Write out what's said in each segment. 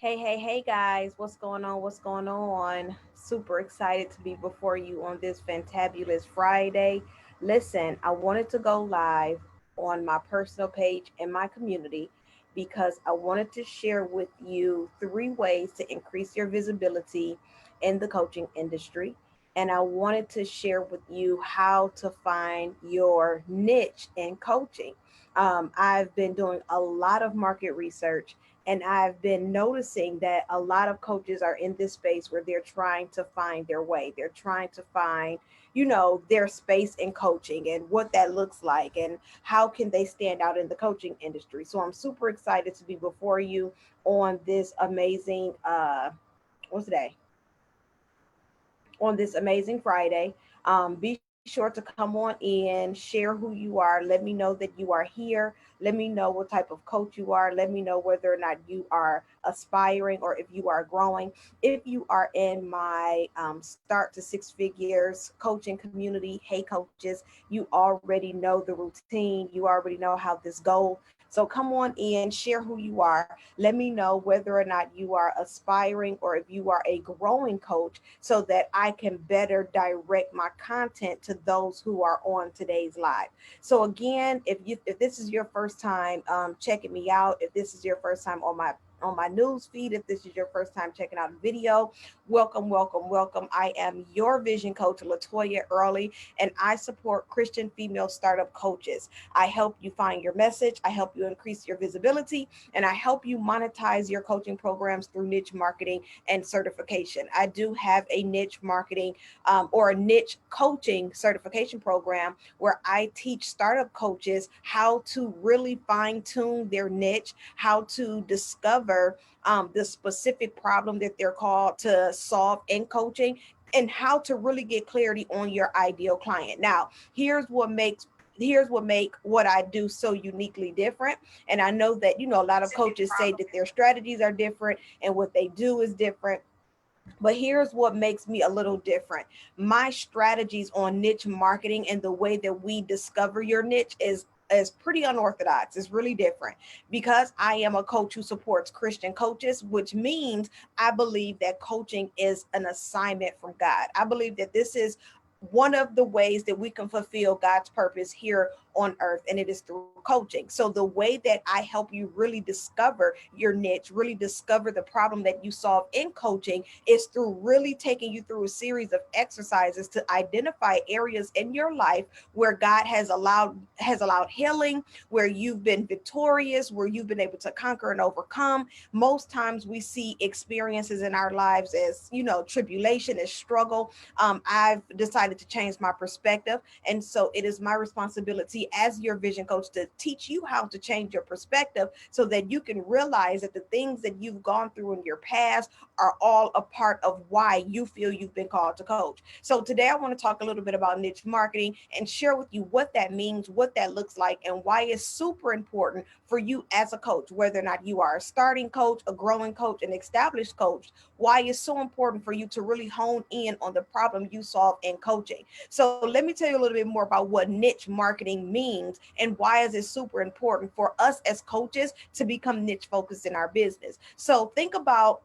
Hey guys, what's going on? What's going on? Super excited to be before you on this fantabulous Friday. Listen, I wanted to go live on my personal page in my community because I wanted to share with you three ways to increase your visibility in the coaching industry. And I wanted to share with you how to find your niche in coaching. I've been doing a lot of market research and I've been noticing that a lot of coaches are in this space where they're trying to find their way. They're trying to find, their space in coaching and what that looks like and how can they stand out in the coaching industry. So I'm super excited to be before you on this amazing what's today? On this amazing Friday. Be sure to come on in, share who you are. Let me know that you are here. Let me know what type of coach you are. Let me know whether or not you are aspiring or if you are growing. If you are in my start to six figures coaching community, hey coaches, you already know the routine. You already know how this goes. So come on in, share who you are. Let me know whether or not you are aspiring or if you are a growing coach so that I can better direct my content to those who are on today's live. So again, if this is your first time checking me out, if this is your first time on my news feed, if this is your first time checking out a video, welcome. I am your vision coach, LaToya Early, and I support Christian female startup coaches. I help you find your message, I help you increase your visibility, and I help you monetize your coaching programs through niche marketing and certification. I do have a niche marketing or a niche coaching certification program where I teach startup coaches how to really fine tune their niche, how to discover the specific problem that they're called to solve in coaching, and how to really get clarity on your ideal client. Now, here's what make what I do so uniquely different. And I know that a lot of coaches say that their strategies are different and what they do is different. But here's what makes me a little different. My strategies on niche marketing and the way that we discover your niche is pretty unorthodox. It's really different because I am a coach who supports Christian coaches, which means I believe that coaching is an assignment from God. I believe that this is one of the ways that we can fulfill God's purpose here on earth, and it is through coaching. So the way that I help you really discover your niche, really discover the problem that you solve in coaching, is through really taking you through a series of exercises to identify areas in your life where God has allowed healing, where you've been victorious, where you've been able to conquer and overcome. Most times we see experiences in our lives as tribulation, as struggle. I've decided to change my perspective, and so it is my responsibility as your vision coach to teach you how to change your perspective so that you can realize that the things that you've gone through in your past are all a part of why you feel you've been called to coach. So today I want to talk a little bit about niche marketing and share with you what that means, what that looks like, and why it's super important for you as a coach, whether or not you are a starting coach, a growing coach, an established coach, why it's so important for you to really hone in on the problem you solve in coaching. So let me tell you a little bit more about what niche marketing means and why is it super important for us as coaches to become niche focused in our business. So think about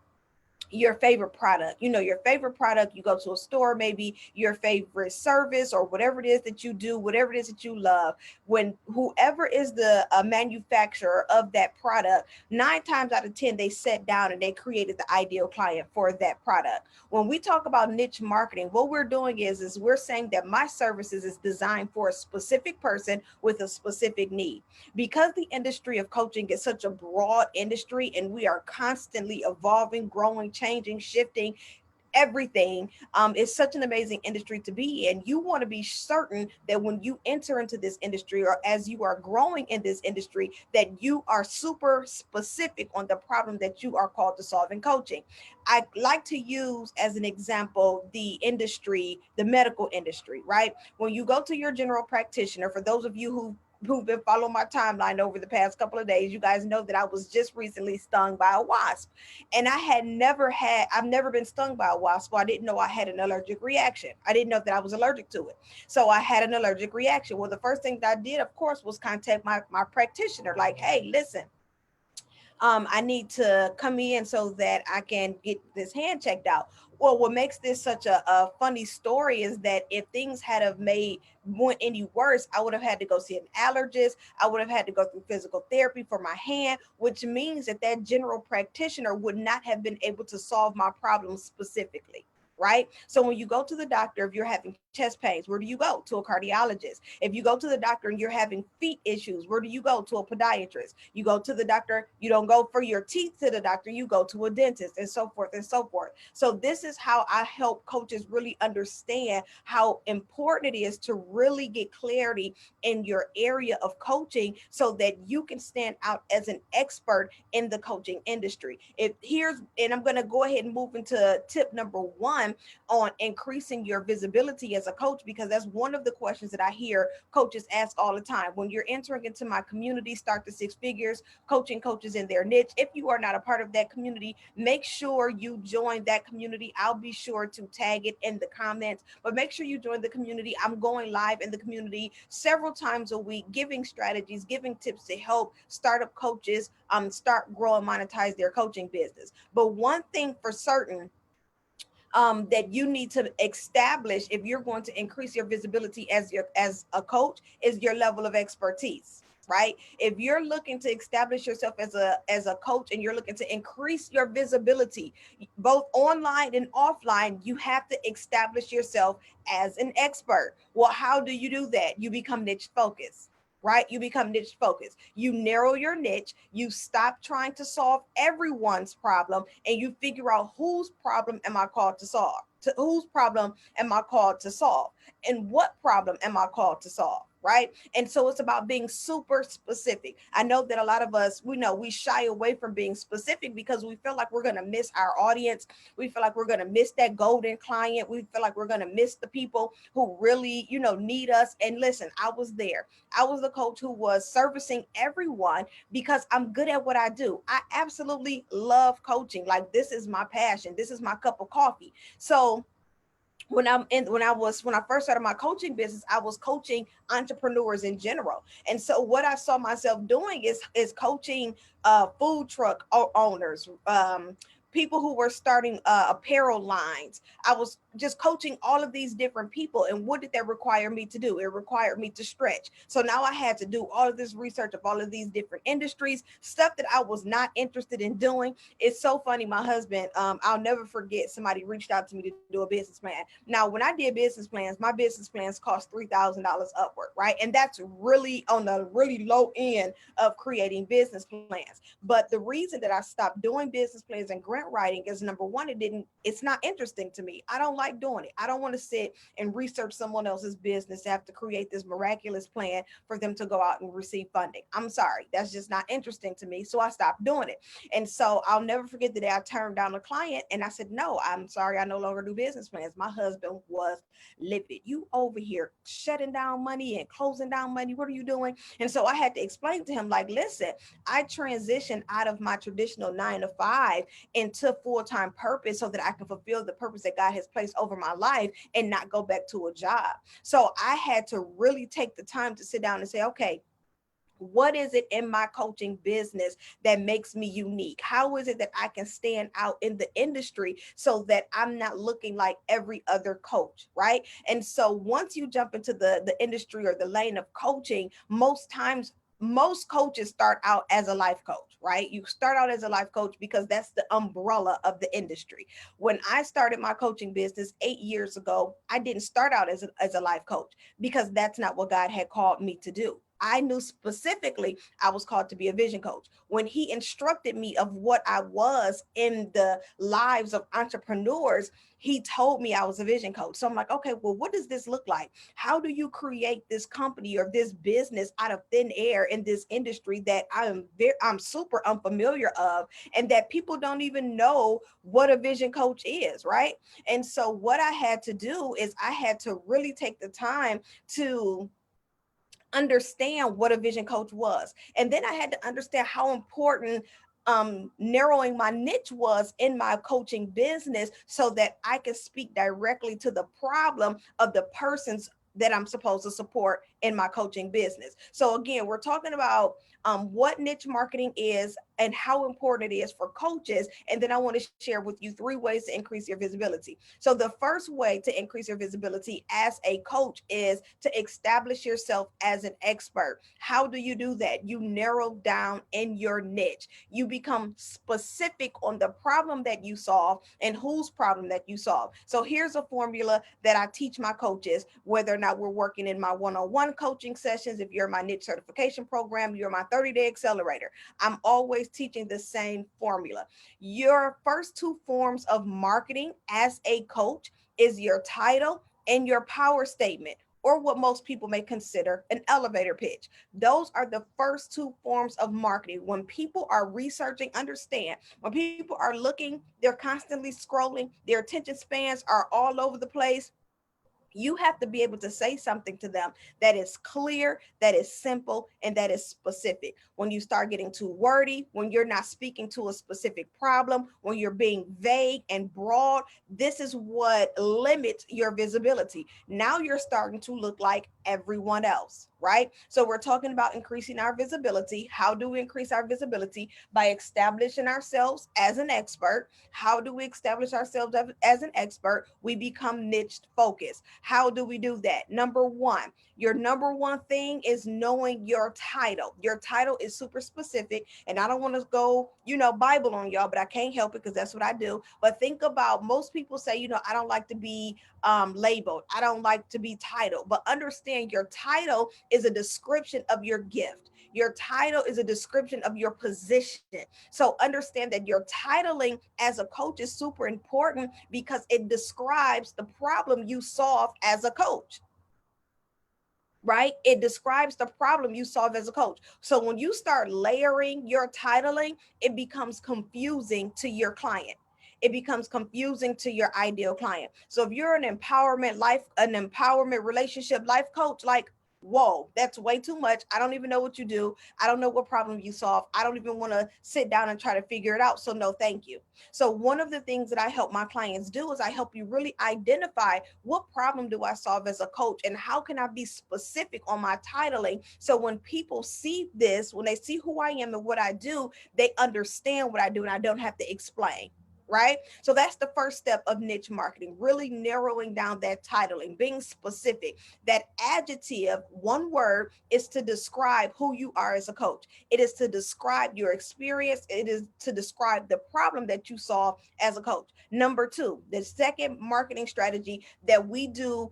your favorite product, your favorite product. You go to a store, maybe your favorite service or whatever it is that you do, whatever it is that you love. When whoever is the manufacturer of that product, 9 times out of 10 they sat down and they created the ideal client for that product. When we talk about niche marketing, what we're doing is we're saying that my services is designed for a specific person with a specific need. Because the industry of coaching is such a broad industry and we are constantly evolving, growing, changing, shifting, everything. It's such an amazing industry to be in. You want to be certain that when you enter into this industry or as you are growing in this industry, that you are super specific on the problem that you are called to solve in coaching. I like to use as an example the medical industry, right? When you go to your general practitioner, for those of you who've been following my timeline over the past couple of days, you guys know that I was just recently stung by a wasp. And I've never been stung by a wasp, so I didn't know I had an allergic reaction. I didn't know that I was allergic to it. So I had an allergic reaction. Well, the first thing that I did, of course, was contact my practitioner, like, hey, listen, I need to come in so that I can get this hand checked out. Well, what makes this such a funny story is that if things had have made went any worse, I would have had to go see an allergist. I would have had to go through physical therapy for my hand, which means that that general practitioner would not have been able to solve my problems specifically. Right. So when you go to the doctor, if you're having chest pains, where do you go? To a cardiologist. If you go to the doctor and you're having feet issues, where do you go? To a podiatrist. You go to the doctor, you don't go for your teeth to the doctor, you go to a dentist, and so forth and so forth. So this is how I help coaches really understand how important it is to really get clarity in your area of coaching so that you can stand out as an expert in the coaching industry. If here's and I'm going to go ahead and move into tip number 1 on increasing your visibility as a coach, because that's one of the questions that I hear coaches ask all the time. When you're entering into my community, Start to Six Figures, coaching coaches in their niche, if you are not a part of that community, make sure you join that community. I'll be sure to tag it in the comments, but make sure you join the community. I'm going live in the community several times a week, giving strategies, giving tips to help startup coaches start, grow, and monetize their coaching business. But one thing for certain, that you need to establish if you're going to increase your visibility as a coach is your level of expertise. Right? If you're looking to establish yourself as a coach and you're looking to increase your visibility both online and offline, you have to establish yourself as an expert. Well, how do you do that? You become niche focused. Right? You become niche focused. You narrow your niche. You stop trying to solve everyone's problem and you figure out whose problem am I called to solve? Whose problem am I called to solve? And what problem am I called to solve? Right. And so it's about being super specific. I know that a lot of us, we know we shy away from being specific because we feel like we're going to miss our audience. We feel like we're going to miss that golden client. We feel like we're going to miss the people who really, need us. And listen, I was there. I was the coach who was servicing everyone because I'm good at what I do. I absolutely love coaching. Like this is my passion. This is my cup of coffee. So when I first started my coaching business, I was coaching entrepreneurs in general. And so what I saw myself doing is coaching food truck owners, people who were starting apparel lines. I was just coaching all of these different people. And what did that require me to do? It required me to stretch. So now I had to do all of this research of all of these different industries, stuff that I was not interested in doing. It's so funny. My husband, I'll never forget, somebody reached out to me to do a business plan. Now, when I did business plans, my business plans cost $3,000 upward, right? And that's really on the really low end of creating business plans. But the reason that I stopped doing business plans and grant writing is, number one, it's not interesting to me. I don't like doing it. I don't want to sit and research someone else's business to have to create this miraculous plan for them to go out and receive funding. I'm sorry, that's just not interesting to me. So I stopped doing it. And so I'll never forget the day I turned down a client and I said, no, I'm sorry, I no longer do business plans. My husband was livid. You over here shutting down money and closing down money. What are you doing? And so I had to explain to him, like, listen, I transitioned out of my traditional 9 to 5 into full-time purpose so that I can fulfill the purpose that God has placed over my life and not go back to a job. So I had to really take the time to sit down and say, okay, what is it in my coaching business that makes me unique? How is it that I can stand out in the industry so that I'm not looking like every other coach, right? And so once you jump into the industry or the lane of coaching, most times most coaches start out as a life coach, right? You start out as a life coach because that's the umbrella of the industry. When I started my coaching business 8 years ago, I didn't start out as a life coach because that's not what God had called me to do. I knew specifically I was called to be a vision coach. When he instructed me of what I was in the lives of entrepreneurs, he told me I was a vision coach. So I'm like, okay, well, what does this look like? How do you create this company or this business out of thin air in this industry that I'm super unfamiliar of, and that people don't even know what a vision coach is, right? And so what I had to do is I had to really take the time to understand what a vision coach was. And then I had to understand how important narrowing my niche was in my coaching business so that I could speak directly to the problem of the persons that I'm supposed to support in my coaching business. So again, we're talking about what niche marketing is and how important it is for coaches. And then I want to share with you 3 ways to increase your visibility. So the first way to increase your visibility as a coach is to establish yourself as an expert. How do you do that? You narrow down in your niche. You become specific on the problem that you solve and whose problem that you solve. So here's a formula that I teach my coaches, whether or not we're working in my one-on-one coaching sessions. If you're in my niche certification program, you're my 30-day accelerator. I'm always teaching the same formula. Your first 2 forms of marketing as a coach is your title and your power statement, or what most people may consider an elevator pitch. Those are the first 2 forms of marketing. When people are researching, understand, when people are looking, they're constantly scrolling, their attention spans are all over the place. You have to be able to say something to them that is clear, that is simple, and that is specific. When you start getting too wordy, when you're not speaking to a specific problem, when you're being vague and broad, this is what limits your visibility. Now you're starting to look like everyone else, right? So we're talking about increasing our visibility. How do we increase our visibility? By establishing ourselves as an expert. How do we establish ourselves as an expert? We become niche focused. How do we do that? Number one, your number one thing is knowing your title. Your title is super specific, and I don't want to go, Bible on y'all, but I can't help it because that's what I do. But think about, most people say, I don't like to be labeled. I don't like to be titled. But understand, your title is a description of your gift. Your title is a description of your position. So understand that your titling as a coach is super important because it describes the problem you solve as a coach, right? It describes the problem you solve as a coach. So when you start layering your titling, it becomes confusing to your client. It becomes confusing to your ideal client. So if you're an empowerment relationship life coach, like, whoa, that's way too much. I don't even know what you do. I don't know what problem you solve. I don't even want to sit down and try to figure it out. So no, thank you. So one of the things that I help my clients do is I help you really identify, what problem do I solve as a coach, and how can I be specific on my titling, so when people see this, when they see who I am and what I do, they understand what I do and I don't have to explain. Right? So that's the first step of niche marketing, really narrowing down that titling, being specific. That adjective, one word, is to describe who you are as a coach. It is to describe your experience. It is to describe the problem that you solve as a coach. Number 2, the second marketing strategy that we do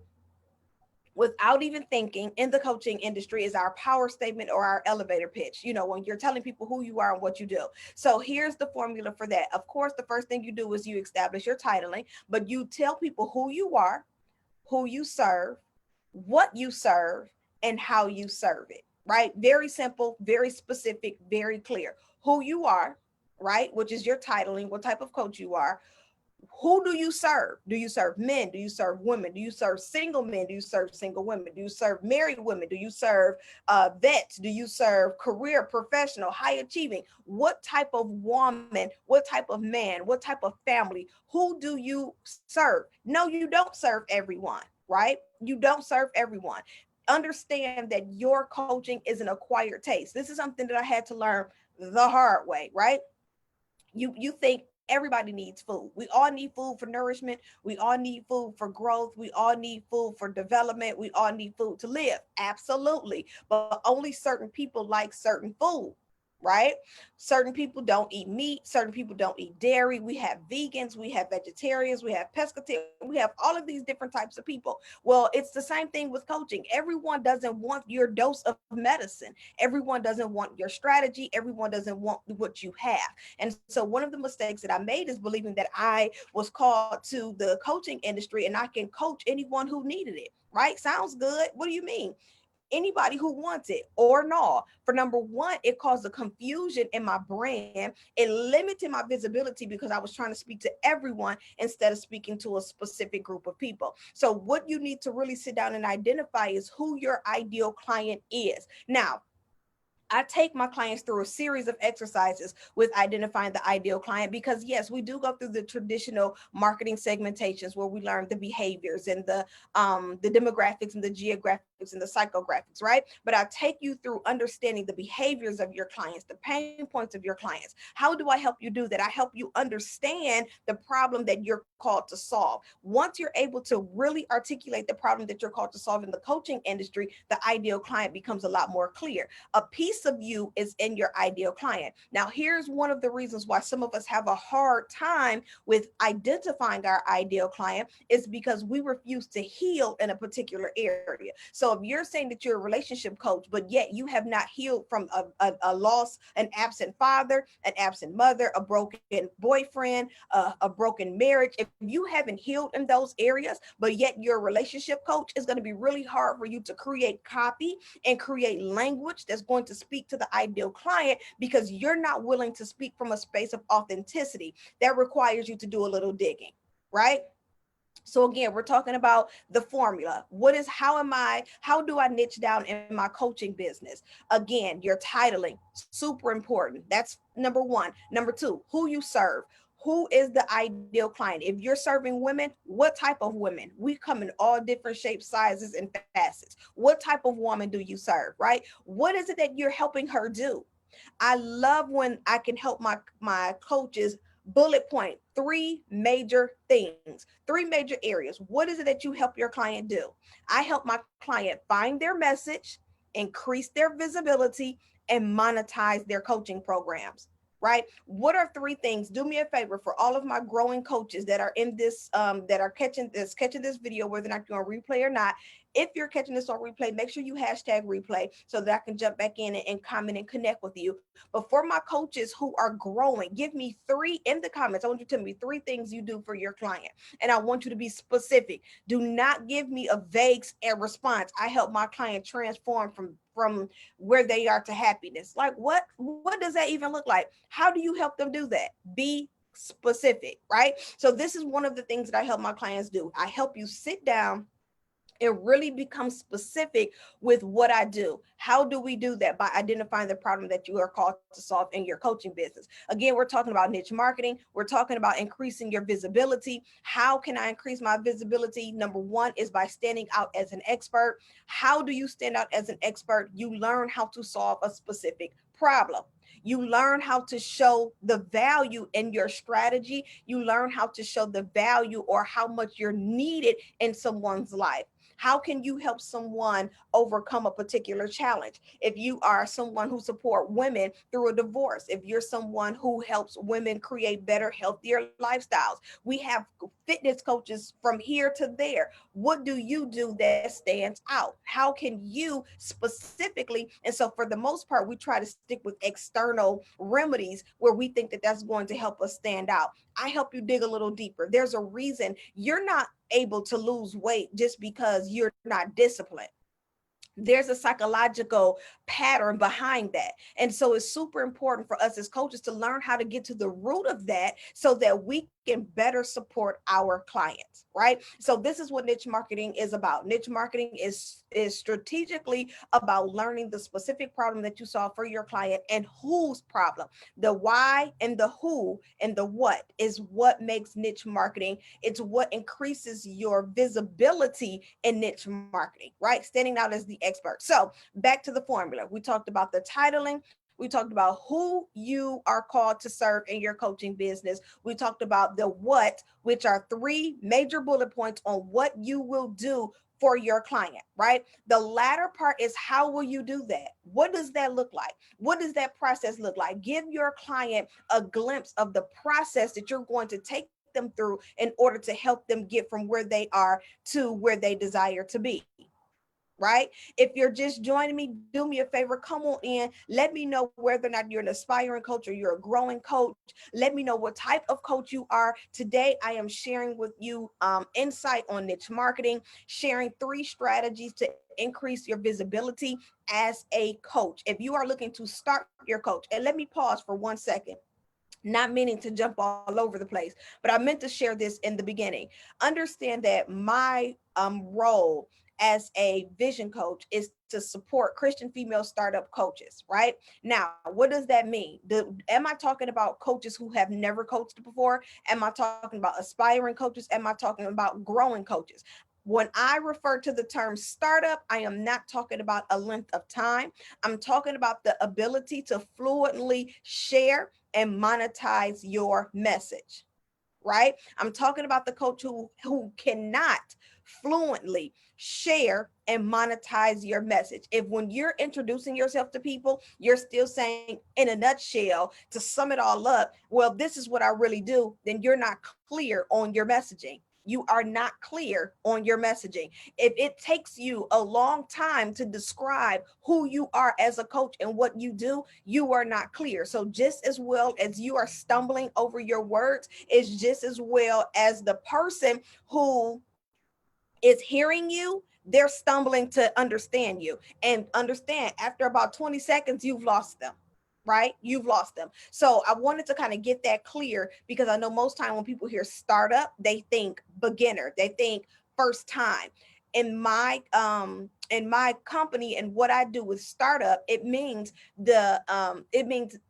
without even thinking in the coaching industry is our power statement or our elevator pitch. When you're telling people who you are and what you do. So here's the formula for that. Of course, the first thing you do is you establish your titling, but you tell people who you are, who you serve, what you serve, and how you serve it, right? Very simple, very specific, very clear. Who you are, right? Which is your titling, what type of coach you are. Who do you serve? Do you serve men? Do you serve women? Do you serve single men? Do you serve single women? Do you serve married women? Do you serve vets? Do you serve career, professional, high achieving? What type of woman? What type of man? What type of family? Who do you serve? No, you don't serve everyone, right? You don't serve everyone. Understand that your coaching is an acquired taste. This is something that I had to learn the hard way, right? You think everybody needs food. We all need food for nourishment. We all need food for growth. We all need food for development. We all need food to live. Absolutely. But only certain people like certain food, right? Certain people don't eat meat. Certain people don't eat dairy. We have vegans. We have vegetarians. We have pescatarians. We have all of these different types of people. Well, it's the same thing with coaching. Everyone doesn't want your dose of medicine. Everyone doesn't want your strategy. Everyone doesn't want what you have. And so one of the mistakes that I made is believing that I was called to the coaching industry and I can coach anyone who needed it. Right? Sounds good. What do you mean? Anybody who wants it or no. For number one, it caused a confusion in my brand. It limited my visibility because I was trying to speak to everyone instead of speaking to a specific group of people. So what you need to really sit down and identify is who your ideal client is. Now, I take my clients through a series of exercises with identifying the ideal client because yes, we do go through the traditional marketing segmentations where we learn the behaviors and the demographics and the geographics graphics and the psychographics, right? But I take you through understanding the behaviors of your clients, the pain points of your clients. How do I help you do that? I help you understand the problem that you're called to solve. Once you're able to really articulate the problem that you're called to solve in the coaching industry, the ideal client becomes a lot more clear. A piece of you is in your ideal client. Now, here's one of the reasons why some of us have a hard time with identifying our ideal client is because we refuse to heal in a particular area. So if you're saying that you're a relationship coach, but yet you have not healed from a loss, an absent father, an absent mother, a broken boyfriend, a broken marriage, if you haven't healed in those areas, but yet you're a relationship coach, it's going to be really hard for you to create copy and create language that's going to speak to the ideal client because you're not willing to speak from a space of authenticity. That requires you to do a little digging, right? So again, we're talking about the formula. How do I niche down in my coaching business? Again, your titling, super important. That's number one. Number two, who you serve. Who is the ideal client? If you're serving women, what type of women? We come in all different shapes, sizes, and facets. What type of woman do you serve, right? What is it that you're helping her do? I love when I can help my coaches bullet point three major things, three major areas. What is it that you help your client do? I help my client find their message, increase their visibility, and monetize their coaching programs. Right? What are three things? Do me a favor for all of my growing coaches that are in this, that are catching this video, whether or not you're on replay or not. If you're catching this on replay, make sure you hashtag replay so that I can jump back in and comment and connect with you. But for my coaches who are growing, give me three in the comments. I want you to tell me three things you do for your client. And I want you to be specific. Do not give me a vague response. I help my client transform from where they are to happiness. Like what does that even look like? How do you help them do that? Be specific, right? So this is one of the things that I help my clients do. I help you sit down and really become specific with what I do. How do we do that? By identifying the problem that you are called to solve in your coaching business. Again, we're talking about niche marketing. We're talking about increasing your visibility. How can I increase my visibility? Number one is by standing out as an expert. How do you stand out as an expert? You learn how to solve a specific problem. You learn how to show the value in your strategy. You learn how to show the value or how much you're needed in someone's life. How can you help someone overcome a particular challenge? If you are someone who support women through a divorce, if you're someone who helps women create better, healthier lifestyles, we have fitness coaches from here to there. What do you do that stands out? How can you specifically? And so for the most part, we try to stick with external remedies where we think that that's going to help us stand out. I help you dig a little deeper. There's a reason you're not able to lose weight just because you're not disciplined. There's a psychological pattern behind that. And so it's super important for us as coaches to learn how to get to the root of that so that we can better support our clients, right? So this is what niche marketing is about. Niche marketing is strategically about learning the specific problem that you solve for your client and whose problem. The why and the who and the what is what makes niche marketing. It's what increases your visibility in niche marketing, right? Standing out as the expert. So back to the formula. We talked about the titling. We talked about who you are called to serve in your coaching business. We talked about the what, which are three major bullet points on what you will do for your client, right? The latter part is how will you do that? What does that look like? What does that process look like? Give your client a glimpse of the process that you're going to take them through in order to help them get from where they are to where they desire to be, right? If you're just joining me, do me a favor, come on in. Let me know whether or not you're an aspiring coach or you're a growing coach. Let me know what type of coach you are. Today, I am sharing with you insight on niche marketing, sharing three strategies to increase your visibility as a coach. If you are looking to start your coach, and let me pause for 1 second, not meaning to jump all over the place, but I meant to share this in the beginning. Understand that my role as a vision coach is to support Christian female startup coaches, right? Now, what does that mean? Am I talking about coaches who have never coached before? Am I talking about aspiring coaches? Am I talking about growing coaches? When I refer to the term startup, I am not talking about a length of time. I'm talking about the ability to fluently share and monetize your message, right? I'm talking about the coach who cannot fluently share and monetize your message. If when you're introducing yourself to people, you're still saying in a nutshell to sum it all up, well, this is what I really do, then you're not clear on your messaging. You are not clear on your messaging. If it takes you a long time to describe who you are as a coach and what you do, you are not clear. So just as well as you are stumbling over your words, it's just as well as the person who is hearing you, they're stumbling to understand you. And understand, after about 20 seconds, you've lost them, right? You've lost them. So I wanted to kind of get that clear, because I know most time when people hear startup, they think beginner, they think first time. In my company and what I do with startup, it means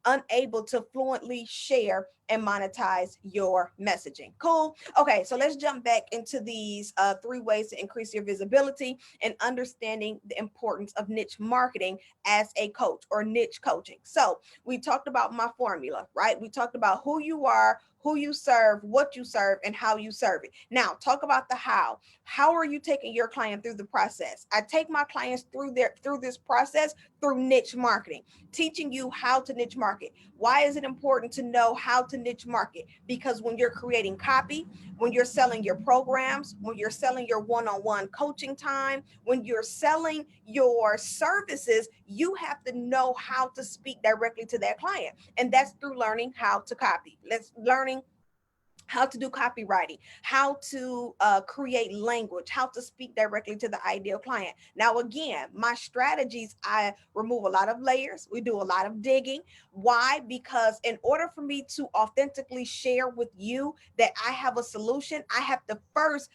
unable to fluently share and monetize your messaging. Cool. Okay, so let's jump back into these three ways to increase your visibility and understanding the importance of niche marketing as a coach or niche coaching. So we talked about my formula, right? We talked about who you are, who you serve, what you serve, and how you serve it. Now, talk about the how. How are you taking your client through the process? I take my clients through this process through niche marketing, teaching you how to niche market. Why is it important to know how to niche market? Because when you're creating copy, when you're selling your programs, when you're selling your one-on-one coaching time, when you're selling your services, you have to know how to speak directly to that client. And that's through learning how to copy. Let's learning how to do copywriting, how to create language, how to speak directly to the ideal client. Now, again, my strategies, I remove a lot of layers. We do a lot of digging. Why? Because in order for me to authentically share with you that I have a solution, I have to first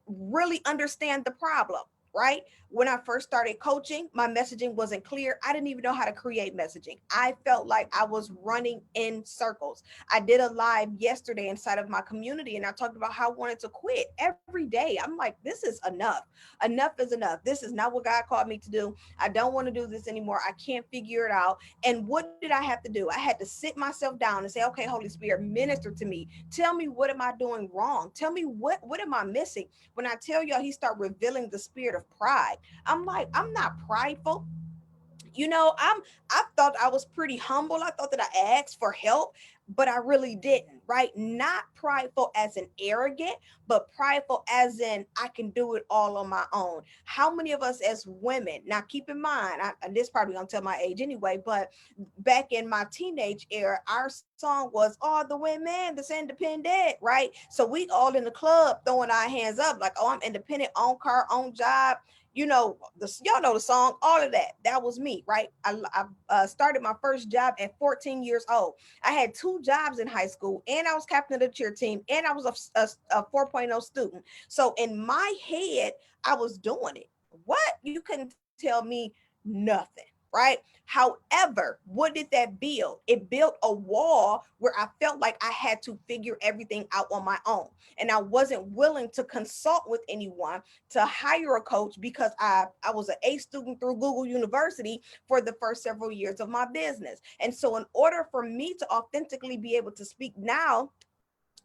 really understand the problem, right? When I first started coaching, my messaging wasn't clear. I didn't even know how to create messaging. I felt like I was running in circles. I did a live yesterday inside of my community and I talked about how I wanted to quit every day. I'm like, this is enough. Enough is enough. This is not what God called me to do. I don't want to do this anymore. I can't figure it out. And what did I have to do? I had to sit myself down and say, okay, Holy Spirit, minister to me. Tell me, what am I doing wrong? Tell me, what am I missing? When I tell y'all, he started revealing the spirit of pride. I'm like, I'm not prideful. I thought I was pretty humble. I thought that I asked for help, but I really didn't, right? Not prideful as in arrogant, but prideful as in I can do it all on my own. How many of us as women, now keep in mind, and this probably gonna tell my age anyway, but back in my teenage era, our song was all the women that's independent, right? So we all in the club throwing our hands up like, oh, I'm independent, own car, own job, y'all know the song, all of that. That was me, right? I started my first job at 14 years old. I had two jobs in high school, and I was captain of the cheer team, and I was a 4.0 student. So in my head, I was doing it. What? You couldn't tell me nothing, right? However, what did that build? It built a wall where I felt like I had to figure everything out on my own. And I wasn't willing to consult with anyone to hire a coach because I was an A student through Google University for the first several years of my business. And so in order for me to authentically be able to speak now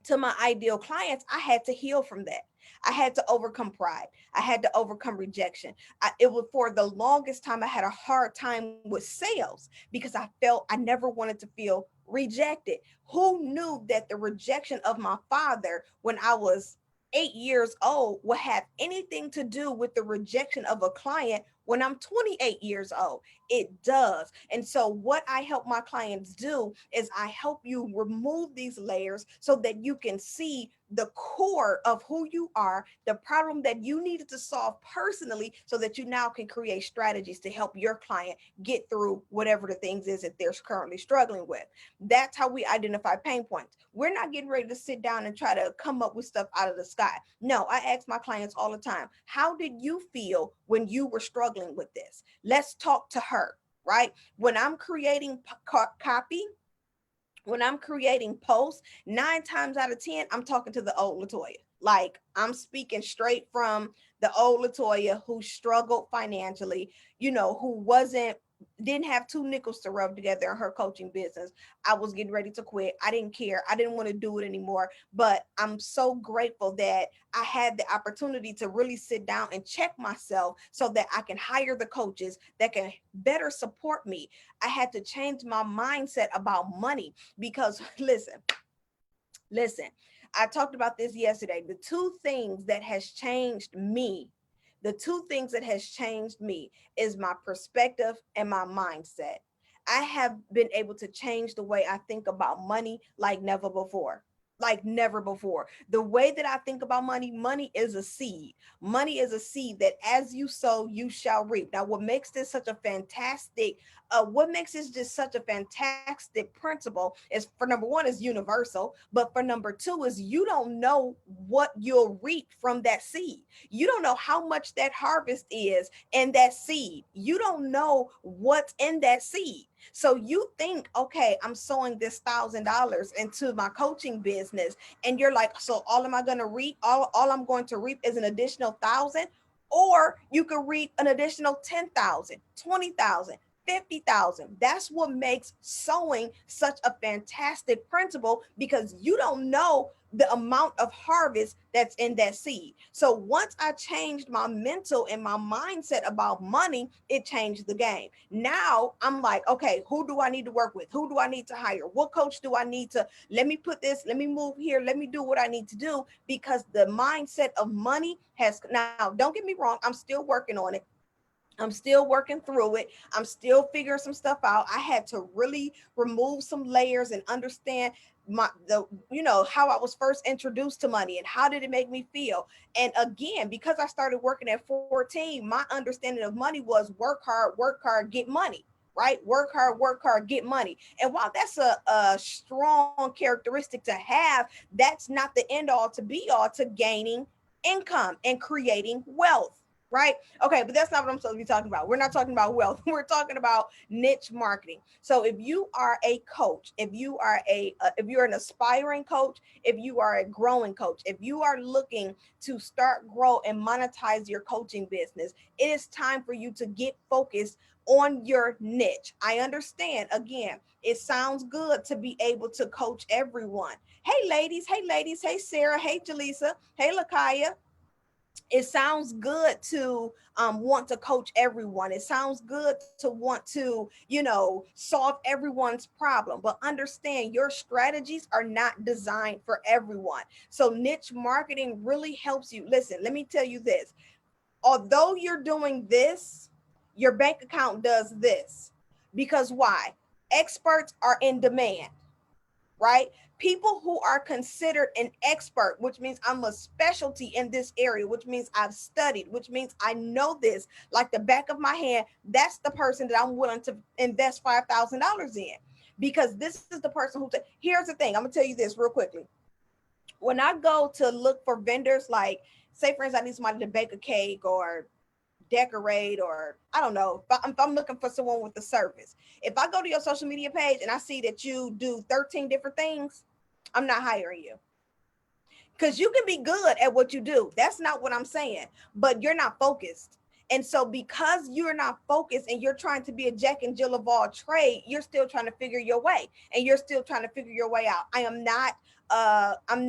to my ideal clients, I had to heal from that. I had to overcome pride. I had to overcome rejection. It was for the longest time, I had a hard time with sales because I felt I never wanted to feel rejected. Who knew that the rejection of my father when I was 8 years old would have anything to do with the rejection of a client when I'm 28 years old? It does. And so, what I help my clients do is I help you remove these layers so that you can see the core of who you are, the problem that you needed to solve personally, so that you now can create strategies to help your client get through whatever the things is that they're currently struggling with. That's how we identify pain points. We're not getting ready to sit down and try to come up with stuff out of the sky. No, I ask my clients all the time, how did you feel when you were struggling with this? Let's talk to her, right? When I'm creating copy, when I'm creating posts, 9 times out of 10, I'm talking to the old LaToya. Like I'm speaking straight from the old LaToya who struggled financially, who didn't have two nickels to rub together in her coaching business. I was getting ready to quit. I didn't care. I didn't want to do it anymore. But I'm so grateful that I had the opportunity to really sit down and check myself so that I can hire the coaches that can better support me. I had to change my mindset about money because listen, I talked about this yesterday. The two things that has changed me is my perspective and my mindset. I have been able to change the way I think about money like never before. Like never before. The way that I think about money, money is a seed. Money is a seed that as you sow, you shall reap. Now, what makes this just such a fantastic principle is, for number one, is universal, but for number two is you don't know what you'll reap from that seed. You don't know how much that harvest is in that seed. You don't know what's in that seed. So you think, okay, I'm sowing this $1,000 into my coaching business, and you're like, so all am I going to reap? All I'm going to reap is an additional 1,000, or you could reap an additional 10,000, 20,000. 50,000. That's what makes sowing such a fantastic principle, because you don't know the amount of harvest that's in that seed. So once I changed my mental and my mindset about money, it changed the game. Now I'm like, okay, who do I need to work with? Who do I need to hire? What coach do I need to let me move here, let me do what I need to do, because the mindset of money has, now don't get me wrong, I'm still working on it. I'm still working through it. I'm still figuring some stuff out. I had to really remove some layers and understand how I was first introduced to money and how did it make me feel. And again, because I started working at 14, my understanding of money was work hard, get money. Right? Work hard, get money. And while that's a strong characteristic to have, that's not the end all to be all to gaining income and creating wealth, right? Okay, but that's not what I'm supposed to be talking about. We're not talking about wealth. We're talking about niche marketing. So if you are a coach, if you're an aspiring coach, if you are a growing coach, if you are looking to start, grow, and monetize your coaching business, it is time for you to get focused on your niche. I understand. Again, it sounds good to be able to coach everyone. Hey ladies, hey Sarah, hey Jaleesa, hey Lakaya. It sounds good to want to coach everyone. It sounds good to want to, solve everyone's problem. But understand your strategies are not designed for everyone. So niche marketing really helps you. Listen, let me tell you this. Although you're doing this, your bank account does this. Because why? Experts are in demand, right? People who are considered an expert, which means I'm a specialty in this area, which means I've studied, which means I know this like the back of my hand. That's the person that I'm willing to invest $5,000 in, because this is the person here's the thing. I'm gonna tell you this real quickly. When I go to look for vendors, like say for instance, I need somebody to bake a cake or decorate, or I don't know, if I'm looking for someone with a service. If I go to your social media page and I see that you do 13 different things, I'm not hiring you, because you can be good at what you do. That's not what I'm saying, but you're not focused. And so because you're not focused and you're trying to be a Jack and Jill of all trade, you're still trying to figure your way, and you're still trying to figure your way out. I'm not an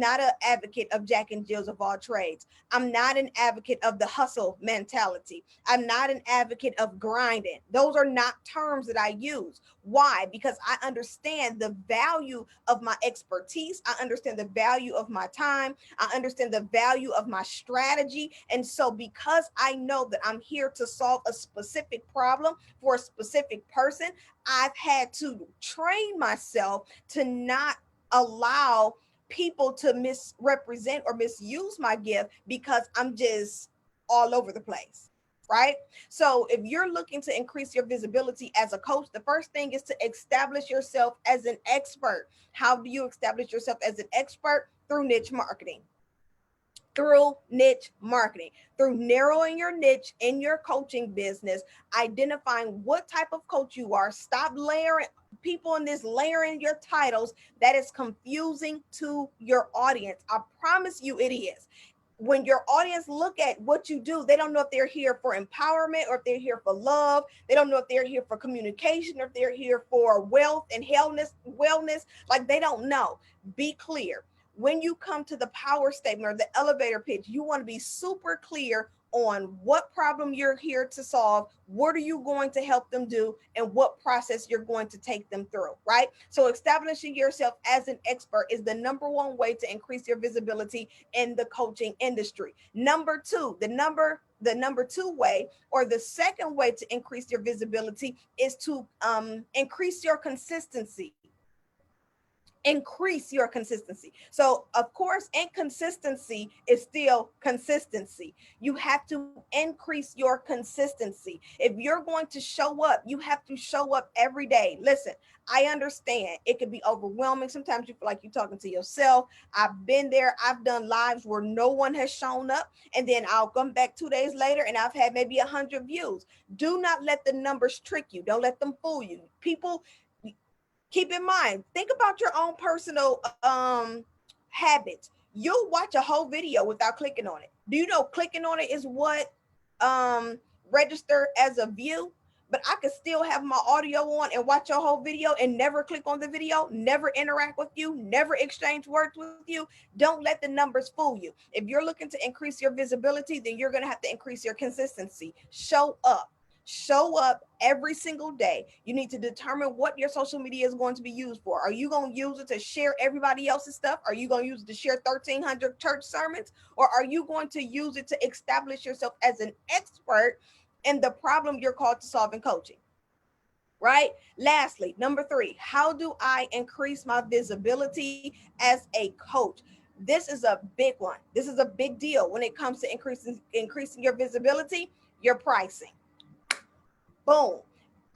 advocate of Jack and Jills of all trades. I'm not an advocate of the hustle mentality. I'm not an advocate of grinding. Those are not terms that I use. Why? Because I understand the value of my expertise. I understand the value of my time. I understand the value of my strategy. And so, because I know that I'm here to solve a specific problem for a specific person, I've had to train myself to not allow people to misrepresent or misuse my gift because I'm just all over the place. Right. So if you're looking to increase your visibility as a coach, the first thing is to establish yourself as an expert. How do you establish yourself as an expert? Through niche marketing. through niche marketing, through narrowing your niche in your coaching business, identifying what type of coach you are. Stop layering people in this, layering your titles. That is confusing to your audience. I promise you it is. When your audience look at what you do, they don't know if they're here for empowerment or if they're here for love. They don't know if they're here for communication or if they're here for wealth and wellness. Like, they don't know. Be clear. When you come to the power statement or the elevator pitch, you want to be super clear on what problem you're here to solve, what are you going to help them do, and what process you're going to take them through, right? So establishing yourself as an expert is the number one way to increase your visibility in the coaching industry. Number two, the number two way, or the second way to increase your visibility, is to increase your consistency. Increase your consistency. So of course, inconsistency is still consistency. You have to increase your consistency. If you're going to show up, you have to show up every day. Listen, I understand it can be overwhelming. Sometimes you feel like you're talking to yourself. I've been there. I've done lives where no one has shown up, and then I'll come back 2 days later and I've had maybe 100 views. Do not let the numbers trick you. Don't let them fool you. People, keep in mind, think about your own personal habits. You'll watch a whole video without clicking on it. Do you know clicking on it is what register as a view? But I could still have my audio on and watch your whole video and never click on the video, never interact with you, never exchange words with you. Don't let the numbers fool you. If you're looking to increase your visibility, then you're going to have to increase your consistency. Show up. Show up every single day. You need to determine what your social media is going to be used for. Are you going to use it to share everybody else's stuff? Are you going to use it to share 1,300 church sermons? Or are you going to use it to establish yourself as an expert in the problem you're called to solve in coaching? Right? Lastly, number three, how do I increase my visibility as a coach? This is a big one. This is a big deal when it comes to increasing your visibility, your pricing. Boom.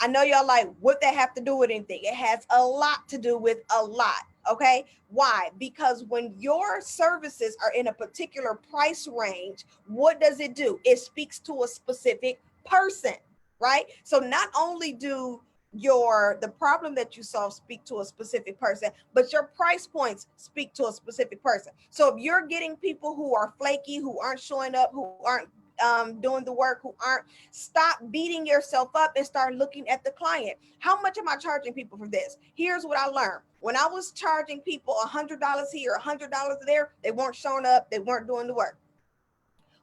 I know y'all like, what that have to do with anything? It has a lot to do with a lot. Okay. Why? Because when your services are in a particular price range, what does it do? It speaks to a specific person, right? So not only do the problem that you solve speak to a specific person, but your price points speak to a specific person. So if you're getting people who are flaky, who aren't showing up, who aren't doing the work, who aren't, stop beating yourself up and start looking at the client. How much am I charging people for this? Here's what I learned. When I was charging people $100 here, $100 there, they weren't showing up, they weren't doing the work.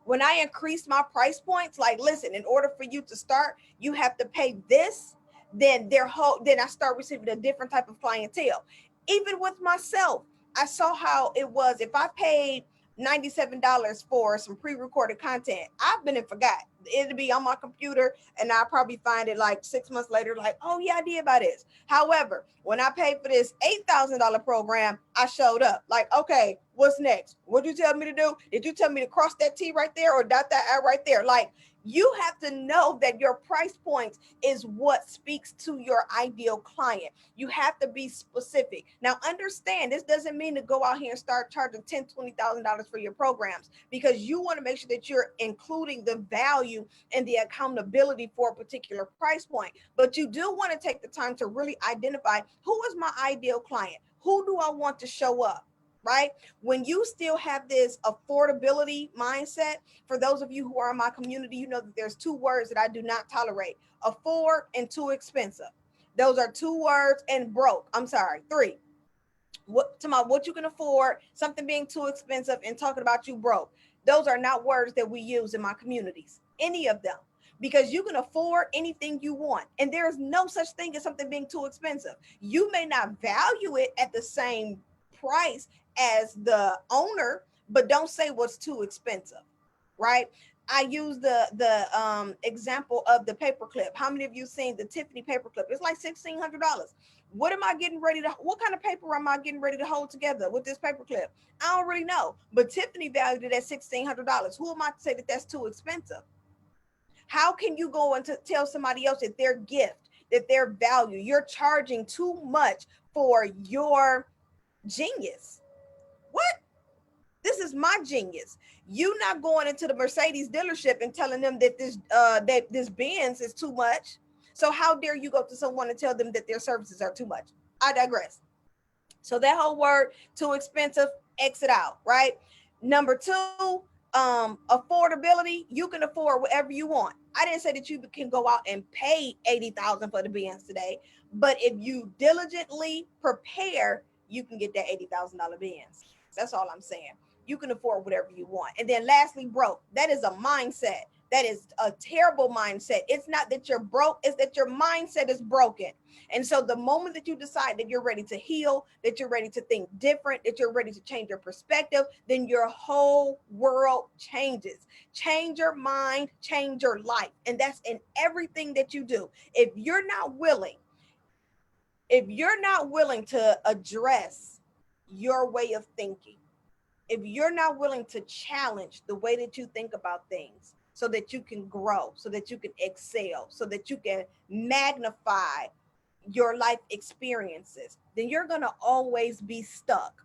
When I increased my price points, like, listen, in order for you to start, you have to pay this, then I start receiving a different type of clientele. Even with myself, I saw how it was. If I paid $97 for some pre-recorded content, I've been and forgot. It'll be on my computer and I'll probably find it like 6 months later, like, oh yeah, I did buy this. However, when I paid for this $8,000 program, I showed up. Like, okay, what's next? What did you tell me to do? Did you tell me to cross that T right there or dot that I right there? Like, you have to know that your price points is what speaks to your ideal client. You have to be specific. Now, understand, this doesn't mean to go out here and start charging $10,000, $20,000 for your programs, because you want to make sure that you're including the value and the accountability for a particular price point. But you do want to take the time to really identify, who is my ideal client? Who do I want to show up? Right? When you still have this affordability mindset, for those of you who are in my community, you know that there's two words that I do not tolerate: afford and too expensive. Those are two words, and broke. I'm sorry, three. What you can afford, something being too expensive, and talking about you broke. Those are not words that we use in my communities, any of them, because you can afford anything you want, and there is no such thing as something being too expensive. You may not value it at the same price as the owner, but don't say what's too expensive, right? I use the example of the paperclip. How many of you seen the Tiffany paperclip? It's like $1,600. What am I getting ready to? What kind of paper am I getting ready to hold together with this paperclip? I don't really know. But Tiffany valued it at $1,600. Who am I to say that that's too expensive? How can you go and tell somebody else that their gift, that their value, you're charging too much for your genius? What? This is my genius. You not going into the Mercedes dealership and telling them that this Benz is too much. So how dare you go to someone and tell them that their services are too much? I digress. So that whole word too expensive, exit out, right? Number two, affordability. You can afford whatever you want. I didn't say that you can go out and pay 80,000 for the Benz today, but if you diligently prepare, you can get that $80,000 Benz. That's all I'm saying. You can afford whatever you want. And then lastly, broke. That is a mindset. That is a terrible mindset. It's not that you're broke, it's that your mindset is broken. And so the moment that you decide that you're ready to heal, that you're ready to think different, that you're ready to change your perspective, then your whole world changes. Change your mind, change your life. And that's in everything that you do. If you're not willing to address your way of thinking, if you're not willing to challenge the way that you think about things so that you can grow, so that you can excel, so that you can magnify your life experiences, then you're going to always be stuck.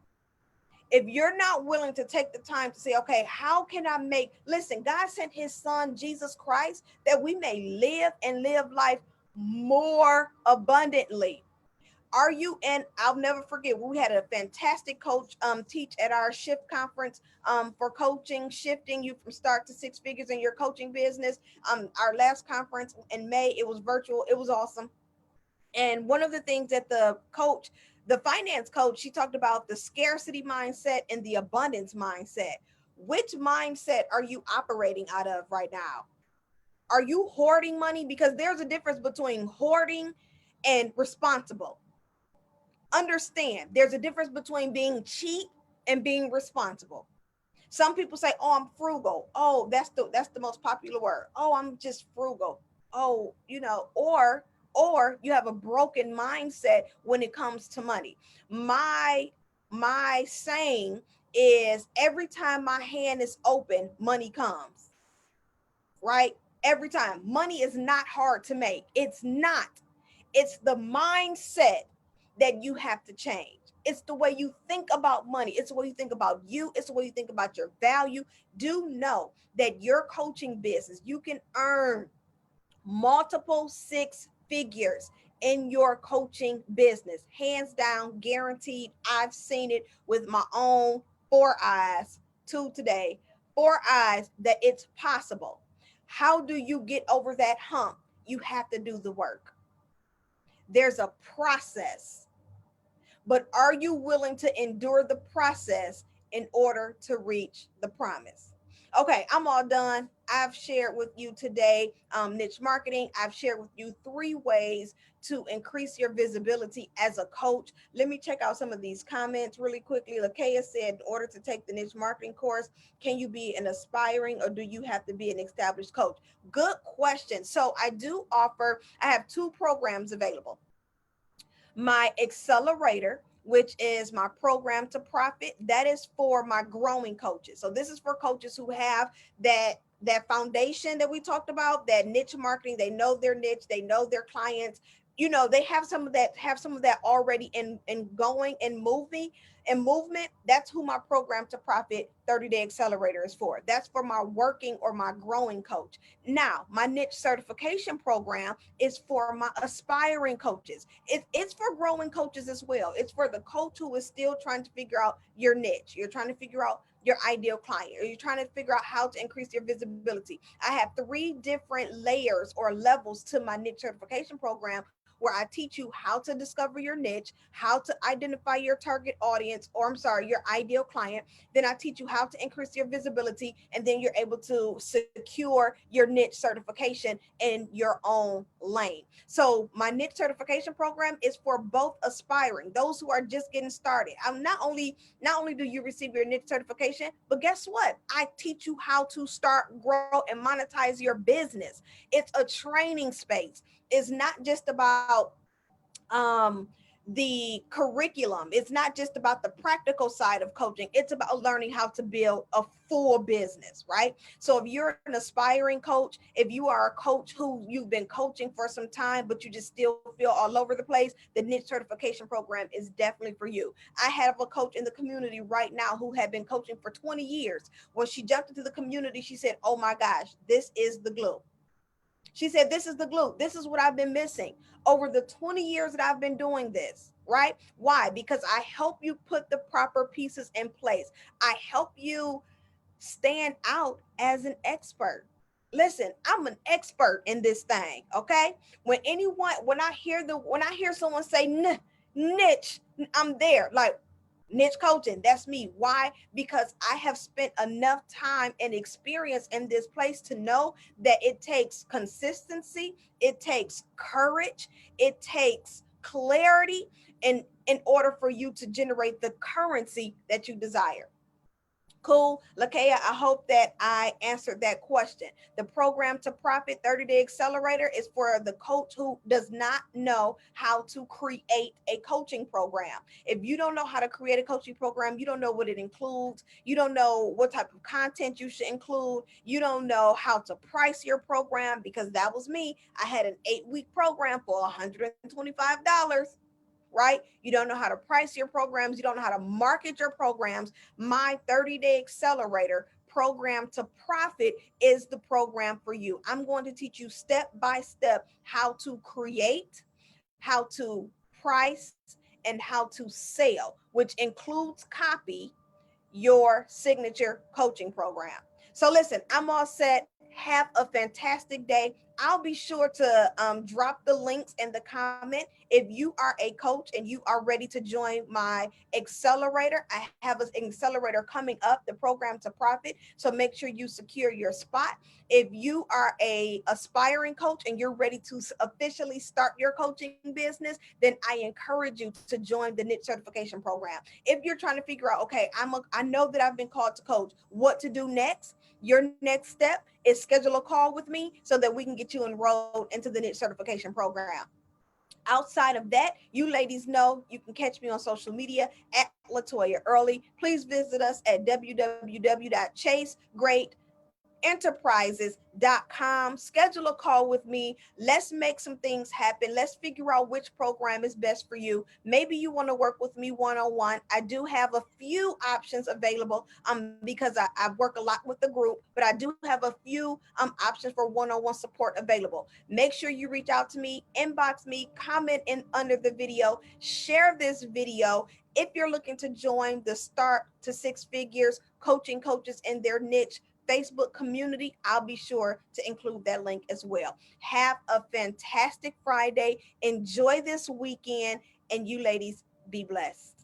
If you're not willing to take the time to say, okay, how can I make, listen, God sent his son, Jesus Christ, that we may live and live life more abundantly. Are you in? I'll never forget. We had a fantastic coach teach at our shift conference for coaching, shifting you from start to six figures in your coaching business. Our last conference in May, it was virtual. It was awesome. And one of the things that the finance coach, she talked about the scarcity mindset and the abundance mindset. Which mindset are you operating out of right now? Are you hoarding money? Because there's a difference between hoarding and responsible. Understand, there's a difference between being cheap and being responsible. Some people say, "Oh, I'm frugal." Oh, that's the most popular word. "Oh, I'm just frugal." Oh, or you have a broken mindset when it comes to money. My saying is, every time my hand is open, money comes. Right? Every time. Money is not hard to make. It's not. It's the mindset that you have to change. It's the way you think about money. It's the way you think about you. It's the way you think about your value. Do know that your coaching business, you can earn multiple six figures in your coaching business. Hands down, guaranteed. I've seen it with my own four eyes to today. Four eyes that it's possible. How do you get over that hump? You have to do the work. There's a process, but are you willing to endure the process in order to reach the promise? Okay, I'm all done. I've shared with you today niche marketing. I've shared with you 3 ways to increase your visibility as a coach. Let me check out some of these comments really quickly. LaToya said, in order to take the niche marketing course, can you be an aspiring or do you have to be an established coach? Good question. So I have 2 programs available. My accelerator, which is my program to profit, that is for my growing coaches. So this is for coaches who have that foundation that we talked about, that niche marketing. They know their niche, they know their clients. They have some of that already in going and moving and movement. That's who my program to profit 30-day accelerator is for. That's for my working or my growing coach. Now, my niche certification program is for my aspiring coaches. It's for growing coaches as well. It's for the coach who is still trying to figure out your niche. You're trying to figure out your ideal client, or you're trying to figure out how to increase your visibility. I have 3 different layers or levels to my niche certification program, where I teach you how to discover your niche, how to identify your target audience, or I'm sorry, your ideal client. Then I teach you how to increase your visibility, and then you're able to secure your niche certification in your own lane. So my niche certification program is for both aspiring, those who are just getting started. I'm not only do you receive your niche certification, but guess what? I teach you how to start, grow, and monetize your business. It's a training space. It's not just about um the curriculum. It's not just about the practical side of coaching. It's about learning how to build a full business, right? So if you're an aspiring coach, if you are a coach who you've been coaching for some time, but you just still feel all over the place, the niche certification program is definitely for you. I have a coach in the community right now who had been coaching for 20 years. When she jumped into the community, she said, "Oh my gosh, this is the glue." She said, "This is the glue. This is what I've been missing over the 20 years that I've been doing this." Right? Why? Because I help you put the proper pieces in place. I help you stand out as an expert. Listen, I'm an expert in this thing, okay? When I hear someone say niche, I'm there. Like, niche coaching, that's me. Why? Because I have spent enough time and experience in this place to know that it takes consistency, it takes courage, it takes clarity in order for you to generate the currency that you desire. Cool. LaToya, I hope that I answered that question. The program to profit 30-day accelerator is for the coach who does not know how to create a coaching program. If you don't know how to create a coaching program, you don't know what it includes, you don't know what type of content you should include, you don't know how to price your program, because that was me. I had an 8-week program for $125, right? You don't know how to price your programs, you don't know how to market your programs. My 30-day accelerator program to profit is the program for you. I'm going to teach you step by step how to create, how to price, and how to sell, which includes copy your signature coaching program. So listen, I'm all set. Have a fantastic day. I'll be sure to drop the links in the comment. If you are a coach and you are ready to join my accelerator, I have an accelerator coming up, the program to profit. So make sure you secure your spot. If you are a aspiring coach and you're ready to officially start your coaching business, then I encourage you to join the niche certification program. If you're trying to figure out, okay, I know that I've been called to coach, what to do next? Your next step is schedule a call with me so that we can get you enrolled into the niche certification program. Outside of that, you ladies know you can catch me on social media at LaToya Early. Please visit us at www.chasegreatenterprises.com. Schedule a call with me. Let's make some things happen. Let's figure out which program is best for you. Maybe you want to work with me one on one. I do have a few options available because I work a lot with the group, but I do have a few options for one on one support available. Make sure you reach out to me, inbox me, comment in under the video, share this video. If you're looking to join the Start to Six Figures Coaching Coaches in Their Niche Facebook community, I'll be sure to include that link as well. Have a fantastic Friday. Enjoy this weekend, and you ladies be blessed.